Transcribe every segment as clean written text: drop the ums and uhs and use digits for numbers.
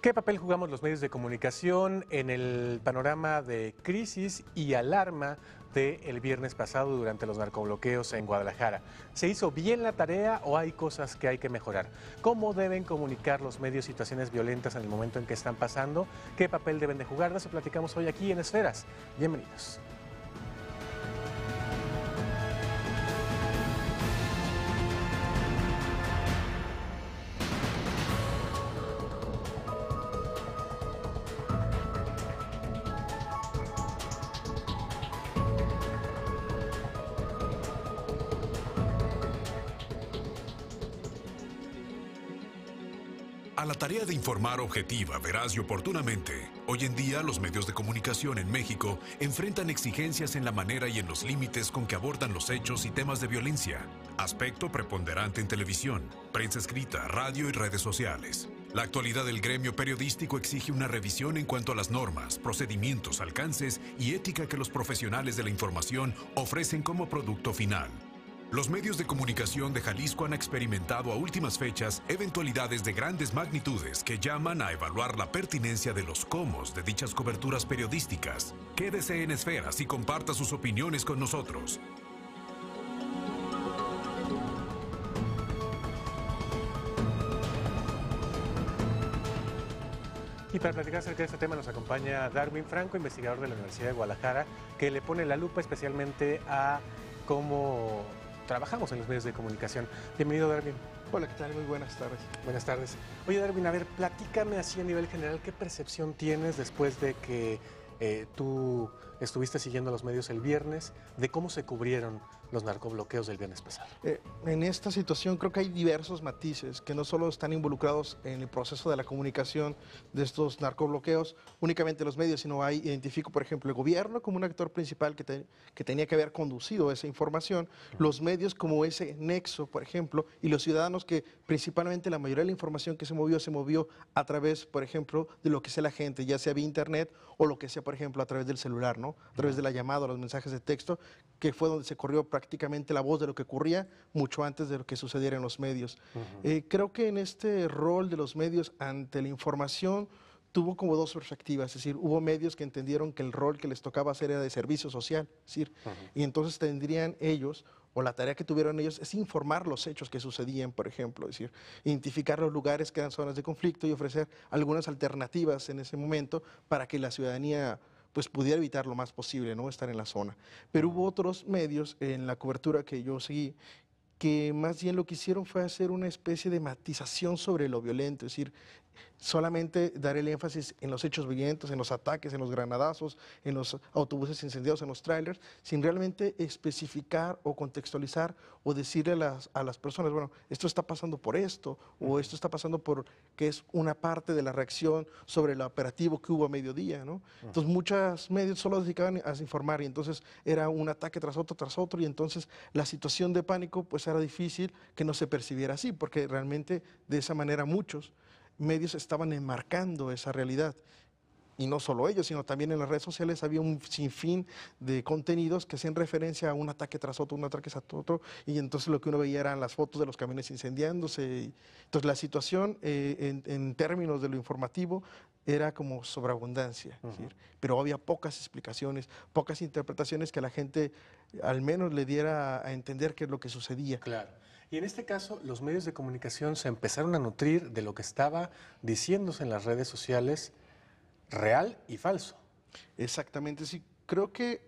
¿Qué papel jugamos los medios de comunicación en el panorama de crisis y alarma del viernes pasado durante los narcobloqueos en Guadalajara? ¿Se hizo bien la tarea o hay cosas que hay que mejorar? ¿Cómo deben comunicar los medios situaciones violentas en el momento en que están pasando? ¿Qué papel deben de jugar? De eso platicamos hoy aquí en Esferas. Bienvenidos. A la tarea de informar objetiva, veraz y oportunamente, hoy en día los medios de comunicación en México enfrentan exigencias en la manera y en los límites con que abordan los hechos y temas de violencia, aspecto preponderante en televisión, prensa escrita, radio y redes sociales. La actualidad del gremio periodístico exige una revisión en cuanto a las normas, procedimientos, alcances y ética que los profesionales de la información ofrecen como producto final. Los medios de comunicación de Jalisco han experimentado a últimas fechas eventualidades de grandes magnitudes que llaman a evaluar la pertinencia de los cómos de dichas coberturas periodísticas. Quédese en Esferas y comparta sus opiniones con nosotros. Y para platicar acerca de este tema nos acompaña Darwin Franco, investigador de la Universidad de Guadalajara, que le pone la lupa especialmente a cómo trabajamos en los medios de comunicación. Bienvenido, Darwin. Hola, ¿qué tal? Muy buenas tardes. Buenas tardes. Oye, Darwin, a ver, platícame así a nivel general, ¿qué percepción tienes después de que tú estuviste siguiendo los medios el viernes, de cómo se cubrieron los narcobloqueos del viernes pasado? En esta situación creo que hay diversos matices que no solo están involucrados en el proceso de la comunicación de estos narcobloqueos, únicamente los medios, sino identifico, por ejemplo, el gobierno como un actor principal que tenía que haber conducido esa información, los medios como ese nexo, por ejemplo, y los ciudadanos que principalmente la mayoría de la información que se movió a través, por ejemplo, de lo que sea la gente, ya sea vía internet o lo que sea, por ejemplo, a través del celular, ¿no? A través de la llamada o los mensajes de texto, que fue donde se corrió prácticamente la voz de lo que ocurría mucho antes de lo que sucediera en los medios. Creo que en este rol de los medios ante la información tuvo como dos perspectivas, es decir, hubo medios que entendieron que el rol que les tocaba hacer era de servicio social, es decir, y entonces tendrían ellos, o la tarea que tuvieron ellos, es informar los hechos que sucedían, por ejemplo, es decir, identificar los lugares que eran zonas de conflicto y ofrecer algunas alternativas en ese momento para que la ciudadanía pues pudiera evitar lo más posible, ¿no? Estar en la zona. Pero hubo otros medios en la cobertura que yo seguí que más bien lo que hicieron fue hacer una especie de matización sobre lo violento, es decir, solamente dar el énfasis en los hechos violentos, en los ataques, en los granadazos, en los autobuses incendiados, en los trailers, sin realmente especificar o contextualizar o decirle a las personas, bueno, esto está pasando por esto, o esto está pasando por que es una parte de la reacción sobre el operativo que hubo a mediodía, ¿no? Entonces muchos medios solo se dedicaban a informar y entonces era un ataque tras otro, y entonces la situación de pánico pues era difícil que no se percibiera así, porque realmente de esa manera muchos medios estaban enmarcando esa realidad. Y no solo ellos, sino también en las redes sociales había un sinfín de contenidos que hacían referencia a un ataque tras otro, y entonces lo que uno veía eran las fotos de los camiones incendiándose. Entonces la situación en términos de lo informativo era como sobreabundancia, es decir, pero había pocas explicaciones, pocas interpretaciones que a la gente al menos le diera a entender qué es lo que sucedía. Claro. Y en este caso, los medios de comunicación se empezaron a nutrir de lo que estaba diciéndose en las redes sociales, real y falso. Exactamente, sí. Creo que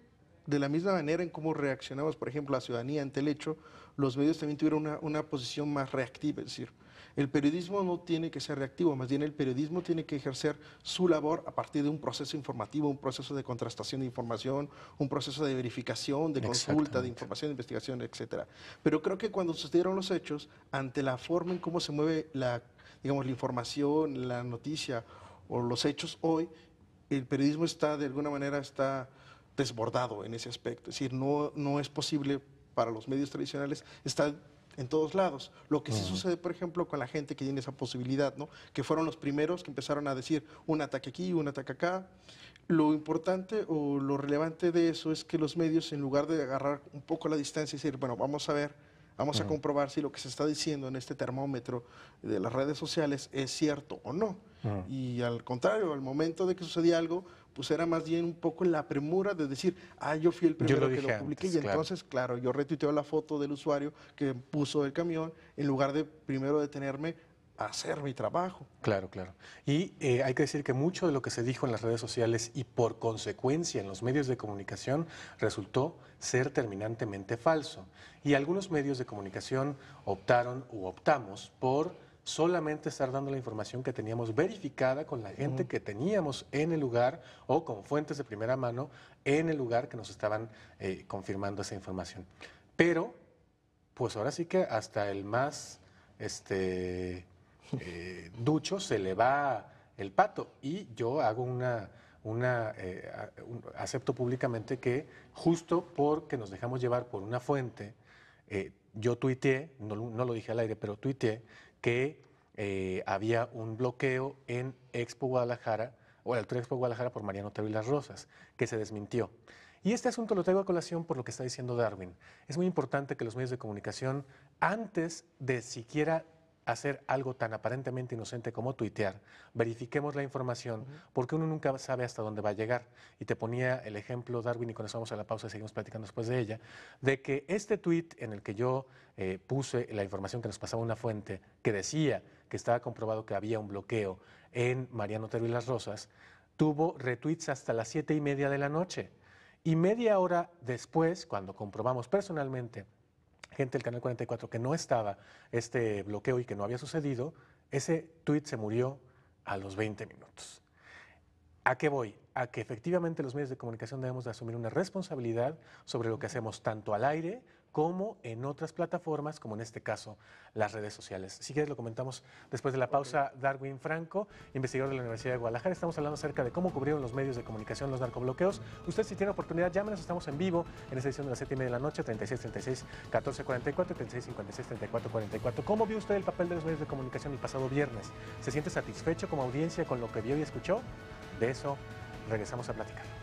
de la misma manera en cómo reaccionamos, por ejemplo, la ciudadanía ante el hecho, los medios también tuvieron una posición más reactiva, es decir, el periodismo no tiene que ser reactivo, más bien el periodismo tiene que ejercer su labor a partir de un proceso informativo, un proceso de contrastación de información, un proceso de verificación, de consulta, de información, de investigación, etcétera. Pero creo que cuando sucedieron los hechos, ante la forma en cómo se mueve digamos, la información, la noticia o los hechos hoy, el periodismo de alguna manera está desbordado en ese aspecto. Es decir, no es posible para los medios tradicionales estar en todos lados. Lo que sí sucede, por ejemplo, con la gente que tiene esa posibilidad, ¿no? Que fueron los primeros que empezaron a decir un ataque aquí, un ataque acá. Lo importante o lo relevante de eso es que los medios, en lugar de agarrar un poco la distancia y decir, bueno, vamos a ver, vamos a comprobar si lo que se está diciendo en este termómetro de las redes sociales es cierto o no. Y al contrario, al momento de que sucedía algo, pues era más bien un poco la premura de decir, yo fui el primero que lo publiqué, y entonces, claro, yo retuiteo la foto del usuario que puso el camión, en lugar de primero detenerme a hacer mi trabajo. Claro, claro. Y hay que decir que mucho de lo que se dijo en las redes sociales y por consecuencia en los medios de comunicación resultó ser terminantemente falso. Y algunos medios de comunicación optamos por solamente estar dando la información que teníamos verificada con la gente que teníamos en el lugar o con fuentes de primera mano en el lugar que nos estaban confirmando esa información. Pero, pues ahora sí que hasta el más ducho se le va el pato, y yo hago acepto públicamente que justo porque nos dejamos llevar por una fuente, yo tuiteé, no lo dije al aire, pero tuiteé que había un bloqueo en Expo Guadalajara, o el Expo Guadalajara por Mariano Otero y Las Rosas, que se desmintió. Y este asunto lo traigo a colación por lo que está diciendo Darwin. Es muy importante que los medios de comunicación, antes de siquiera hacer algo tan aparentemente inocente como tuitear, verifiquemos la información, porque uno nunca sabe hasta dónde va a llegar. Y te ponía el ejemplo, Darwin, y con eso vamos a la pausa y seguimos platicando después de ella, de que este tuit en el que yo puse la información que nos pasaba una fuente que decía que estaba comprobado que había un bloqueo en Mariano Otero y Las Rosas, tuvo retweets hasta las 7:30 de la noche. Y media hora después, cuando comprobamos personalmente gente del Canal 44 que no estaba este bloqueo y que no había sucedido, ese tuit se murió a los 20 minutos. ¿A qué voy? A que efectivamente los medios de comunicación debemos de asumir una responsabilidad sobre lo que hacemos tanto al aire como en otras plataformas, como en este caso las redes sociales. Si quieres lo comentamos después de la pausa. Darwin Franco, investigador de la Universidad de Guadalajara. Estamos hablando acerca de cómo cubrieron los medios de comunicación los narcobloqueos. Usted, si tiene oportunidad, llámenos, estamos en vivo en esta edición de las 7:30 de la noche, 3636-1444 y 3656-3444. ¿Cómo vio usted el papel de los medios de comunicación el pasado viernes? ¿Se siente satisfecho como audiencia con lo que vio y escuchó? De eso regresamos a platicar.